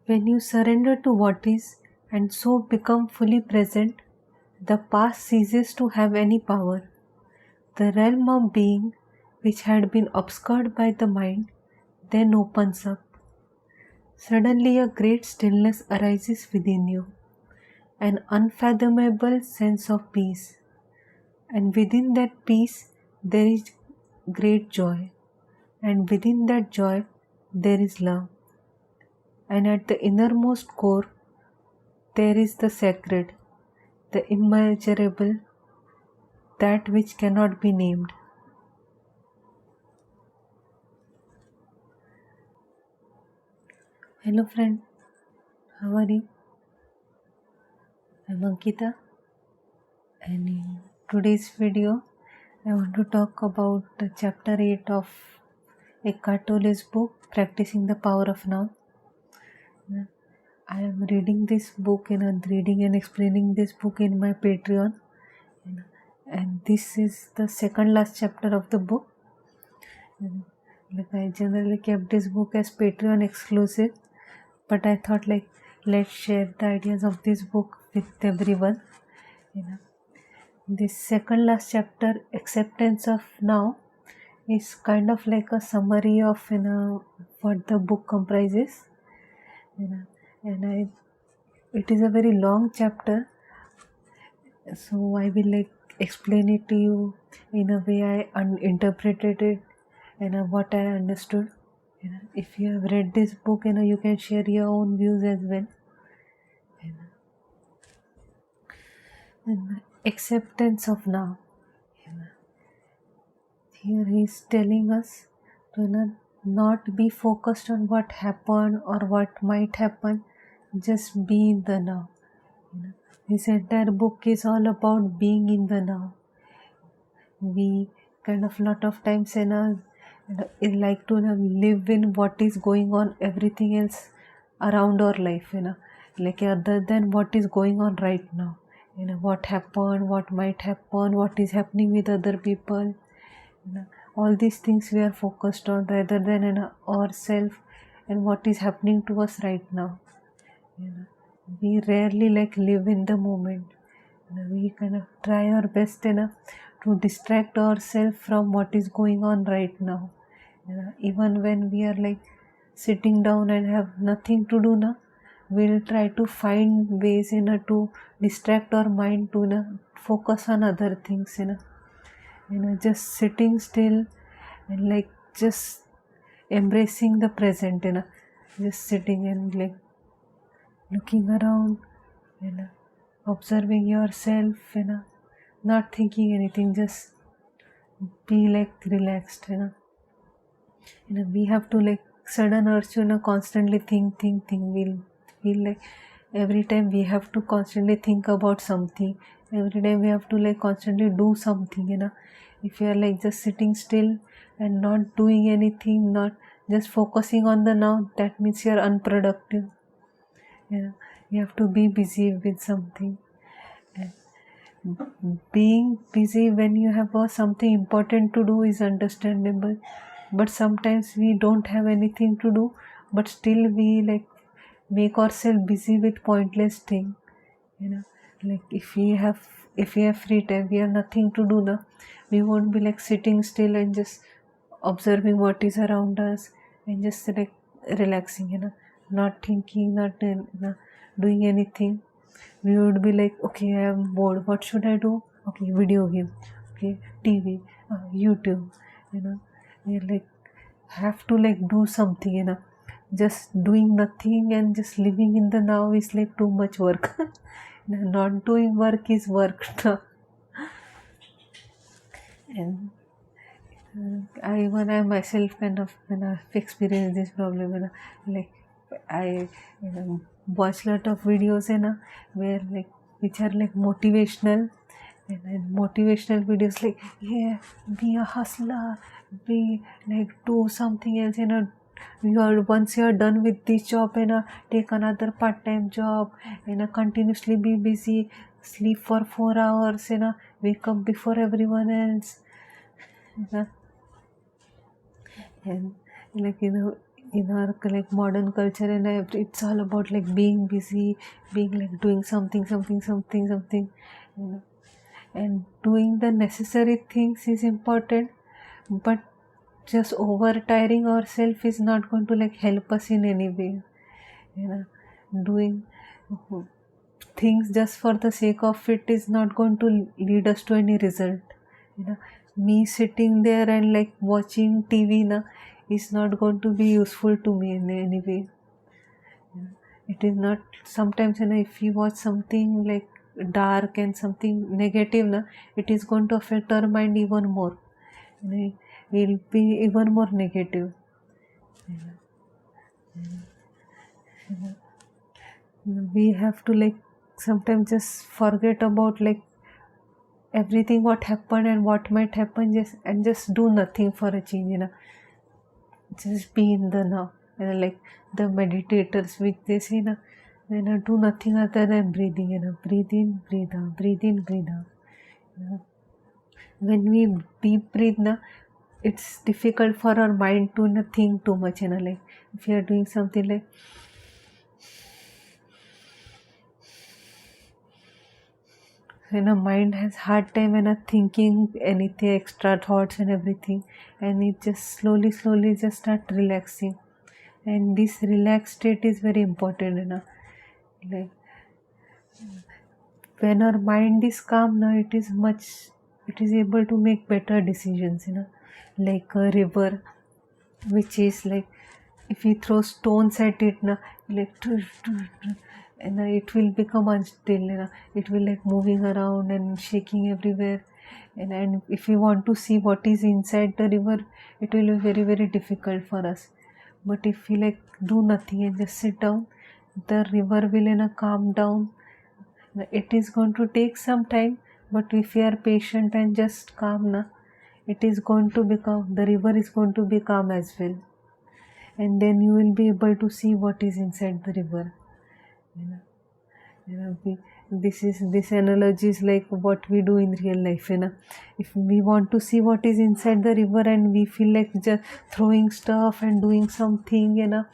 When you surrender to what is and so become fully present, the past ceases to have any power. The realm of being, which had been obscured by the mind, then opens up. Suddenly, a great stillness arises within you, an unfathomable sense of peace. And within that peace, there is great joy. And within that joy, there is love. And at the innermost core, there is the sacred, the immeasurable, that which cannot be named. Hello, friend. How are you? I'm Ankita, and in today's video, I want to talk about the chapter 8 of Eckhart Tolle's book, Practicing the Power of Now. I am reading this book, reading and explaining this book in my Patreon, and this is the second last chapter of the book. I generally kept this book as Patreon exclusive, but I thought let's share the ideas of this book with everyone. This second last chapter, Acceptance of Now, is kind of like a summary of what the book comprises. It is a very long chapter, so I will explain it to you in a way I interpreted it and what I understood. If you have read this book, you can share your own views as well. And acceptance of now. Here he is telling us to not be focused on what happened or what might happen, just be in the now. This entire book is all about being in the now. We kind of lot of times like to live in what is going on, everything else around our life, like other than what is going on right now. What happened, what might happen, what is happening with other people. All these things we are focused on rather than ourselves and what is happening to us right now. We rarely live in the moment. We kind of try our best to distract ourselves from what is going on right now. Even when we are sitting down and have nothing to do now, we'll try to find ways to distract our mind to focus on other things. Just sitting still and just embracing the present. Just sitting and looking around, observing yourself, not thinking anything, just be relaxed. We have to sudden urge to constantly think. We'll feel every time we have to constantly think about something. Every time we have to constantly do something. If you are just sitting still and not doing anything, not just focusing on the now, that means you are unproductive. You have to be busy with something. Being busy when you have something important to do is understandable, but sometimes we don't have anything to do, but still we make ourselves busy with pointless thing. If we have free time, we have nothing to do now, we won't be sitting still and just observing what is around us and just relaxing, not thinking, not doing anything. We would be okay, I am bored, what should I do? Okay, video game, okay, TV, YouTube. We have to do something. Just doing nothing and just living in the now is too much work. Not doing work is work. And I myself kind of experienced this problem. I watch lot of videos where which are motivational, and motivational videos yeah, be a hustler, be do something else. Once you are done with this job, take another part-time job, continuously be busy, sleep for 4 hours, wake up before everyone else. And in our like modern culture, and it's all about like being busy, being like doing something, you know. And doing the necessary things is important, but just over tiring ourselves is not going to like help us in any way, you know. Doing things just for the sake of it is not going to lead us to any result, you know. Me sitting there and like watching TV na is not going to be useful to me in any way, you know. It is not. Sometimes, you know, if you watch something like dark and something negative na, it is going to affect our mind even more, you know. It will be even more negative, you know. We have to like sometimes just forget about like everything what happened and what might happen, just do nothing for a change, you know. Just be in the now, you know, like the meditators which they say na, you know, do nothing other than breathing, you know. Breathe in, breathe out, breathe in, breathe out, you know. When we deep breathe na, it's difficult for our mind to, you know, think too much, you know. Like if you are doing something like, you know, mind has hard time, you know, thinking anything extra thoughts and everything, and it just slowly just start relaxing. And this relaxed state is very important, you know. Like when our mind is calm now, it is able to make better decisions, you know. Like a river which is like, if you throw stones at it now, like and it will become unstill, you know. It will like moving around and shaking everywhere, and if you want to see what is inside the river, it will be very difficult for us. But if we like do nothing and just sit down, the river will, you know, calm down. It is going to take some time, but if we are patient and just calm na, it is going to become, the river is going to be calm as well, and then you will be able to see what is inside the river, you know. You know, this analogy is like what we do in real life, you know. If we want to see what is inside the river and we feel like just throwing stuff and doing something, you know,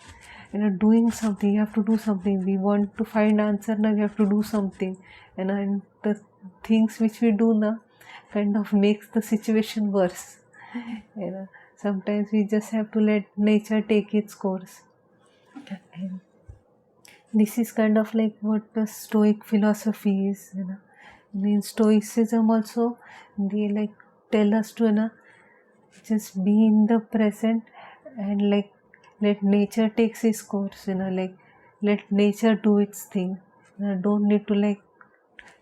doing something, you have to do something. We want to find answer now, we have to do something, and the things which we do now kind of makes the situation worse, you know. Sometimes we just have to let nature take its course. And this is kind of like what the Stoic philosophy is, you know. In Stoicism also, they like tell us to, you know, just be in the present and like let nature takes its course, you know. Like let nature do its thing, you know. Don't need to like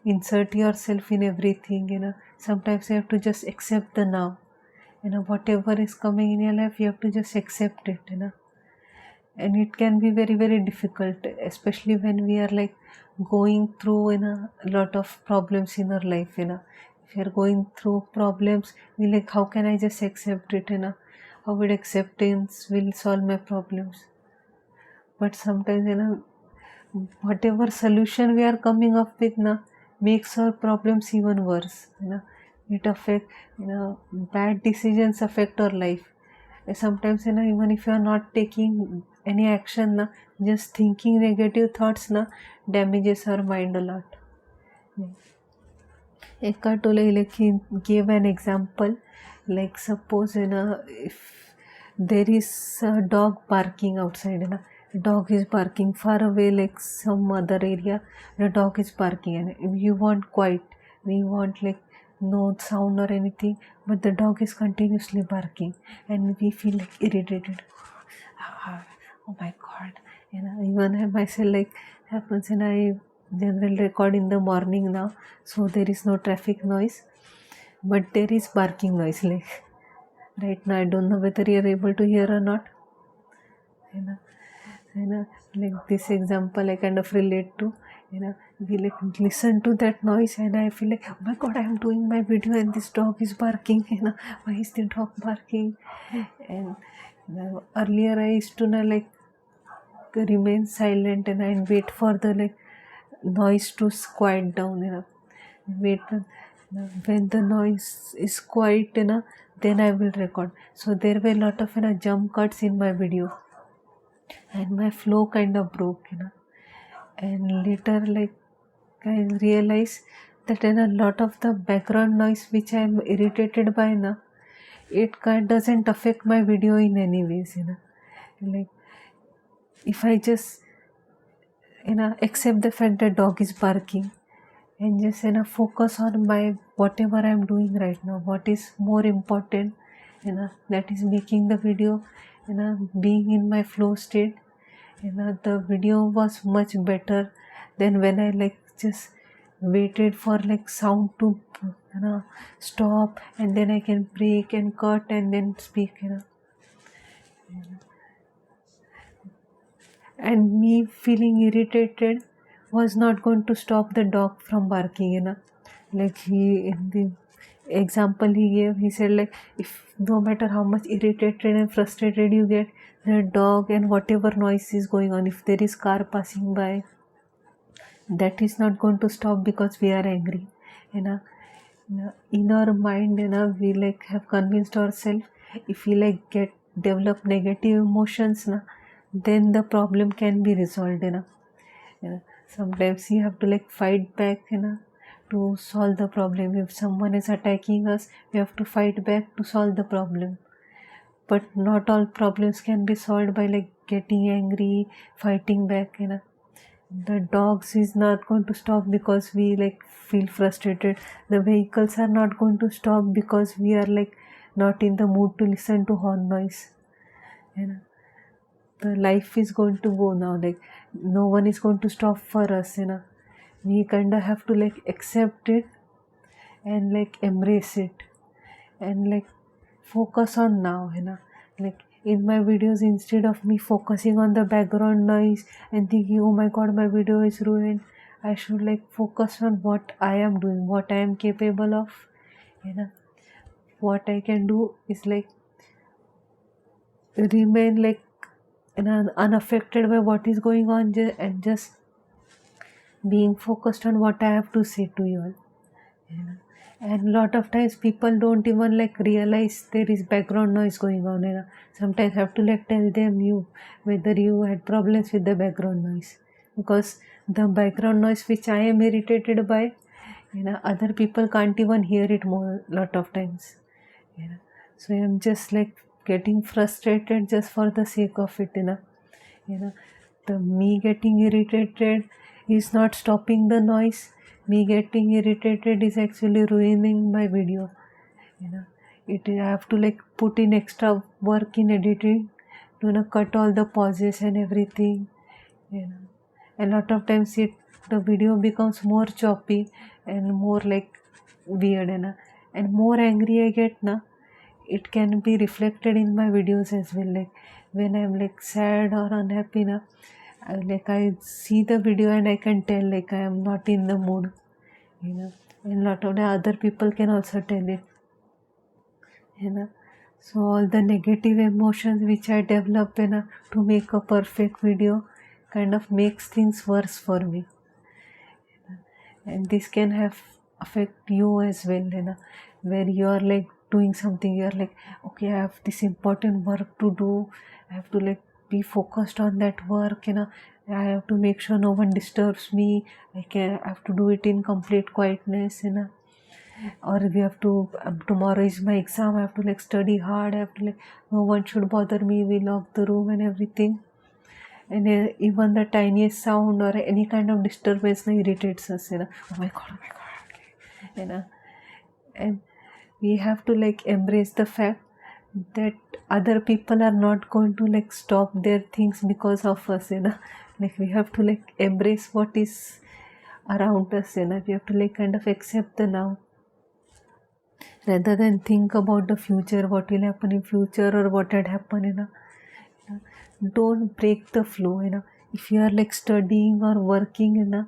insert yourself in everything, you know. Sometimes you have to just accept the now, you know. Whatever is coming in your life, you have to just accept it, you know. And it can be very difficult, especially when we are like going through, you know, a lot of problems in our life, you know. If you are going through problems, we like, how can I just accept it, you know. How would acceptance will solve my problems? But sometimes, you know, whatever solution we are coming up with now makes our problems even worse, you know. It affect, you know, bad decisions affect our life. Sometimes, you know, even if you are not taking any action na, just thinking negative thoughts na damages our mind a lot. Eckhart Tolle like he gave an example, like suppose, you know, if there is a dog barking outside, you know, dog is barking far away like some other area, the dog is barking, and if you want quiet, you want like no sound or anything, but the dog is continuously barking and we feel like irritated. Oh my god, you know. Even I myself like happens, and I generally record in the morning now, so there is no traffic noise, but there is barking noise like right now. I don't know whether you are able to hear or not, you know. Like this example I kind of relate to, you know. We like listen to that noise and I feel like, oh my god, I am doing my video and this dog is barking, you know. Why is the dog barking? And you know, earlier I used to know like remain silent and I wait for the like noise to quiet down, you know. Wait, when the noise is quiet, you know, then I will record. So there were a lot of, you know, jump cuts in my video, and my flow kind of broke, and later like I realized that in a lot of the background noise which I am irritated by now, it doesn't affect my video in any ways, like if I just accept the fact that dog is barking and just focus on my whatever I'm doing right now, what is more important, that is making the video, being in my flow state. The video was much better than when I like just waited for like sound to stop, and then I can break and cut and then speak, and me feeling irritated was not going to stop the dog from barking, like he, in the example he gave, he said like, if no matter how much irritated and frustrated you get, the dog and whatever noise is going on, if there is car passing by, that is not going to stop because we are angry, in our mind, we like have convinced ourselves, if we like get develop negative emotions then the problem can be resolved, sometimes you have to like fight back, to solve the problem. If someone is attacking us, we have to fight back to solve the problem, but not all problems can be solved by like getting angry, fighting back, the dogs is not going to stop because we like feel frustrated, the vehicles are not going to stop because we are like not in the mood to listen to horn noise, the life is going to go now, like no one is going to stop for us, we kind of have to like accept it and like embrace it and like focus on now, like in my videos, instead of me focusing on the background noise and thinking, oh my god, my video is ruined, I should like focus on what I am doing, what I am capable of, what I can do is like remain like unaffected by what is going on, and just being focused on what I have to say to you all, and lot of times people don't even like realize there is background noise going on, sometimes I have to like tell them you whether you had problems with the background noise, because the background noise which I am irritated by, other people can't even hear it more lot of times, so I am just like getting frustrated just for the sake of it, the me getting irritated is not stopping the noise, me getting irritated is actually ruining my video, I have to like put in extra work in editing to cut all the pauses and everything, a lot of times the video becomes more choppy and more like weird, and more angry I get it can be reflected in my videos as well, like when I'm like sad or unhappy I see the video and I can tell like I am not in the mood, and a lot of the other people can also tell it, so all the negative emotions which I develop to make a perfect video kind of makes things worse for me, and this can have affect you as well, where you are like doing something, you are like, okay, I have this important work to do, I have to like be focused on that work, I have to make sure no one disturbs me, I have to do it in complete quietness, or we have to tomorrow is my exam, I have to like study hard, I have to like no one should bother me, we lock the room and everything, and even the tiniest sound or any kind of disturbance irritates us, oh my god, and we have to like embrace the fact that other people are not going to like stop their things because of us, like we have to like embrace what is around us, we have to like kind of accept the now rather than think about the future, what will happen in future or what had happened, don't break the flow, if you are like studying or working,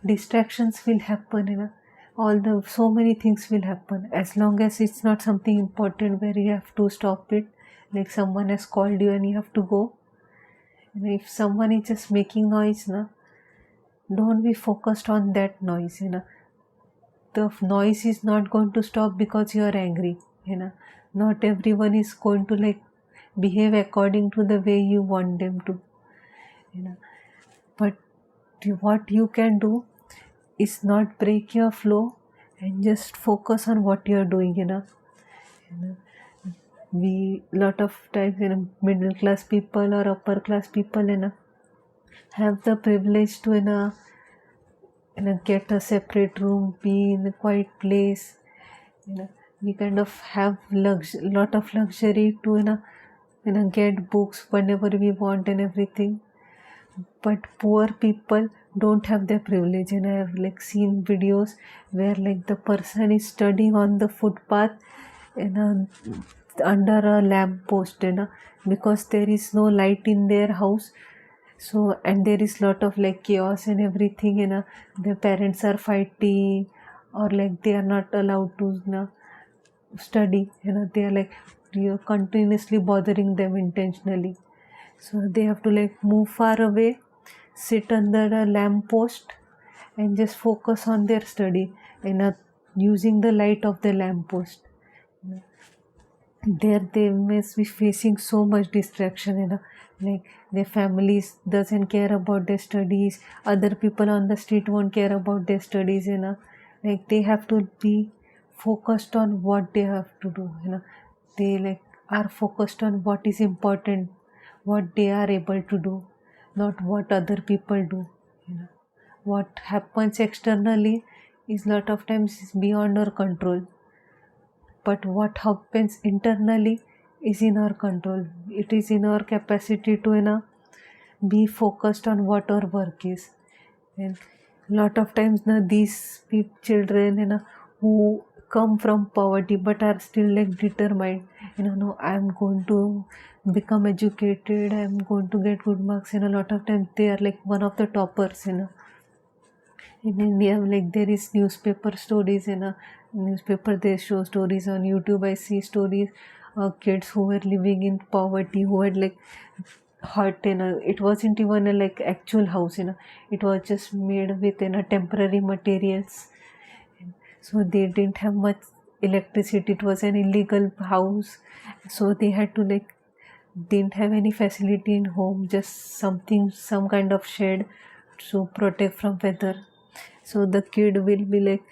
distractions will happen, all the so many things will happen, as long as it's not something important where you have to stop it, like someone has called you and you have to go, if someone is just making noise, don't be focused on that noise, the noise is not going to stop because you are angry, not everyone is going to like behave according to the way you want them to, you know. But what you can do is not break your flow and just focus on what you're doing, You know, we lot of times, middle class people or upper class people, have the privilege to, get a separate room, be in a quiet place, we kind of have lot of luxury to, get books whenever we want and everything. But poor people don't have their privilege, and I have like seen videos where like the person is studying on the footpath, under a lamp post, because there is no light in their house. So, and there is lot of like chaos and everything, their parents are fighting, or like they are not allowed to, study, they are like, you're continuously bothering them intentionally. So they have to like move far away, sit under a lamp post, and just focus on their study, using the light of the lamp post. There they must be facing so much distraction, like their families doesn't care about their studies, other people on the street won't care about their studies, like they have to be focused on what they have to do, they like are focused on what is important, what they are able to do, not what other people do. What happens externally is lot of times is beyond our control, but what happens internally is in our control. It is in our capacity to, be focused on what our work is. And lot of times these children, who come from poverty but are still like determined, no, I'm going to become educated, I'm going to get good marks, a lot of times they are like one of the toppers, in India. Like there is newspaper stories, in a newspaper they show stories. On YouTube I see stories of kids who were living in poverty, who had like hut, it wasn't even a like actual house, it was just made with, temporary materials. So they didn't have much electricity, it was an illegal house, so they had to like, didn't have any facility in home, just some kind of shed to protect from weather. So the kid will be like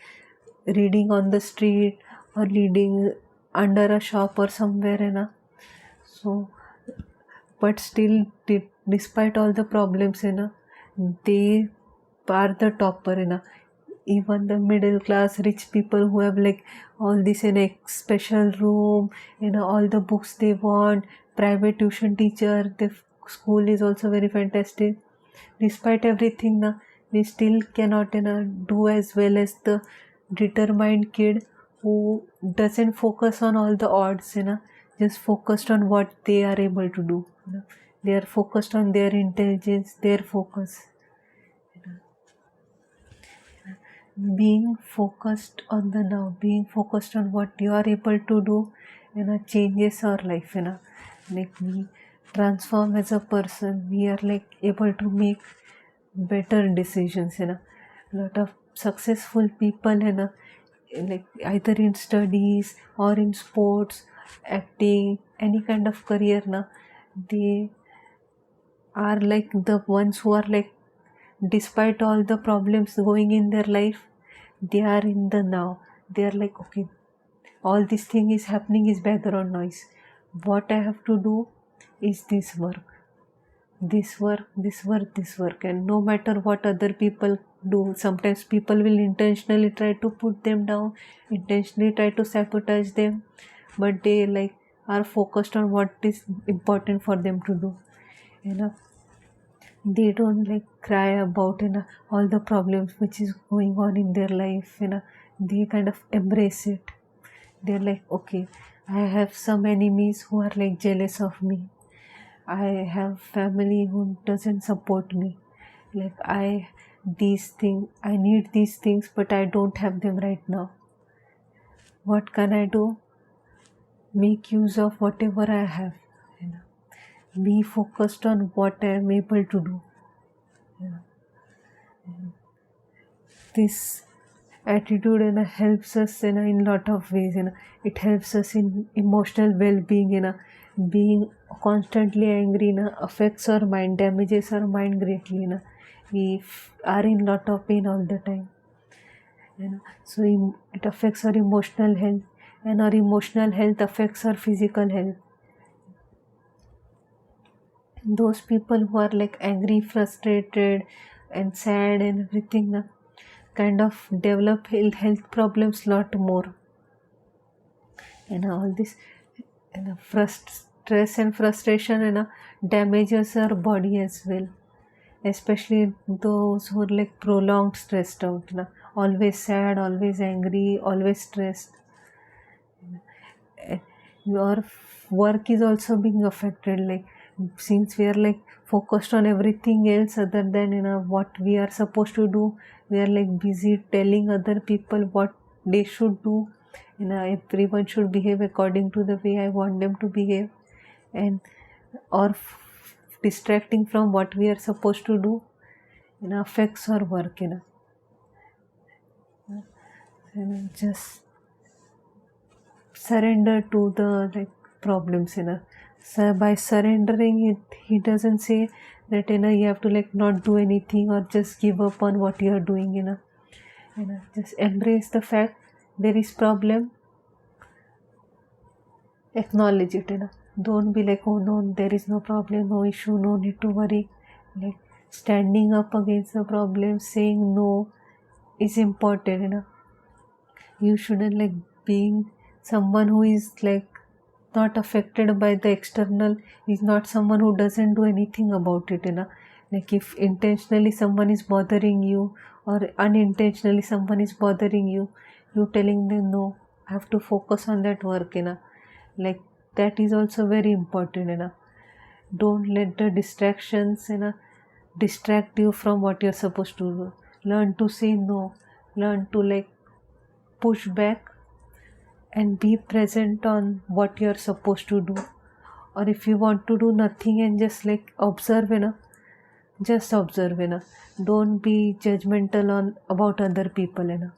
reading on the street or reading under a shop or somewhere, so but still, despite all the problems, they are the topper, even the middle class rich people who have like all this in a special room, all the books they want, private tuition teacher, the school is also very fantastic. Despite everything, we still cannot, do as well as the determined kid who doesn't focus on all the odds, just focused on what they are able to do. They are focused on their intelligence, their focus. Being focused on the now, being focused on what you are able to do, changes our life. Like we transform as a person, we are like able to make better decisions. A lot of successful people, like either in studies or in sports, acting, any kind of career, they are like the ones who are like, despite all the problems going in their life, they are in the now. They are like, okay, all this thing is happening is background noise. What I have to do is this work, and no matter what other people do, sometimes people will intentionally try to put them down, intentionally try to sabotage them, but they like are focused on what is important for them to do. They don't like cry about, all the problems which is going on in their life. They kind of embrace it. They're like, okay, I have some enemies who are like jealous of me, I have family who doesn't support me, like I need these things, but I don't have them right now. What can I do? Make use of whatever I have, be focused on what I am able to do. This attitude, helps us in lot of ways. It helps us in emotional well-being. being constantly angry affects our mind, damages our mind greatly. We are in lot of pain all the time. So it affects our emotional health, and our emotional health affects our physical health. Those people who are like angry, frustrated, and sad and everything kind of develop health problems lot more. And all this stress and frustration damages our body as well, especially those who are like prolonged stressed out, always sad, always angry, always stressed. Your work is also being affected, like since we are like focused on everything else other than what we are supposed to do. We are like busy telling other people what they should do. Everyone should behave according to the way I want them to behave, and or distracting from what we are supposed to do affects our work. And just surrender to the like problems. So by surrendering it, he doesn't say that you have to like not do anything or just give up on what you are doing. Just embrace the fact there is problem, acknowledge it. Don't be like, oh no, there is no problem, no issue, no need to worry. Like standing up against the problem, saying no is important. You shouldn't like being someone who is like not affected by the external, is not someone who doesn't do anything about it. Like if intentionally someone is bothering you or unintentionally someone is bothering you, you telling them no, I have to focus on that work. Like that is also very important. Don't let the distractions distract you from what you're supposed to do. Learn to say no, learn to like push back and be present on what you're supposed to do. Or if you want to do nothing and just like observe, just observe. Don't be judgmental on about other people.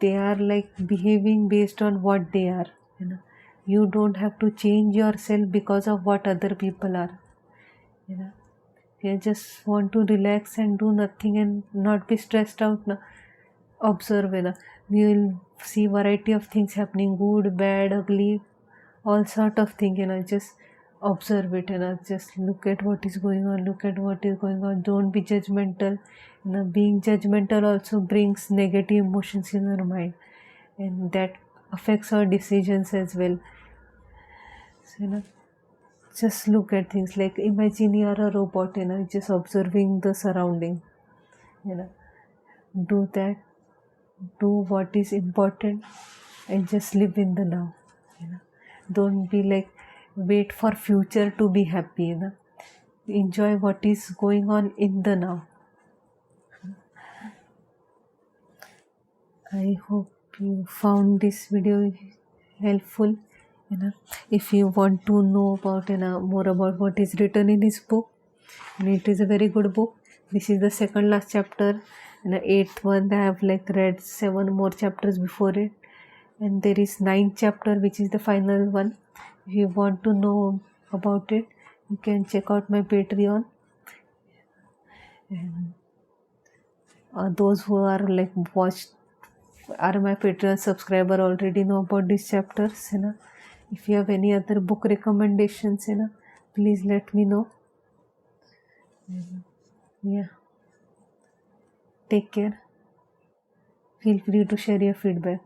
They are like behaving based on what they are. You don't have to change yourself because of what other people are. You just want to relax and do nothing and not be stressed out. Observe. You will see variety of things happening, good, bad, ugly, all sort of thing. Just observe it. Just look at what is going on, don't be judgmental. Being judgmental also brings negative emotions in our mind, and that affects our decisions as well. So, just look at things like imagine you are a robot, just observing the surrounding. Do that, do what is important, and just live in the now. Don't be like wait for future to be happy. Enjoy what is going on in the now. I hope you found this video helpful. If you want to know about more about what is written in this book, and it is a very good book. This is the second last chapter, and the eighth one. I have like read 7 more chapters before it, and there is 9th chapter which is the final one. If you want to know about it, you can check out my Patreon. And those who are like watched are my Patreon subscriber already know about these chapters. If you have any other book recommendations, please let me know. Yeah, take care. Feel free to share your feedback.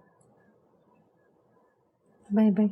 Bye bye.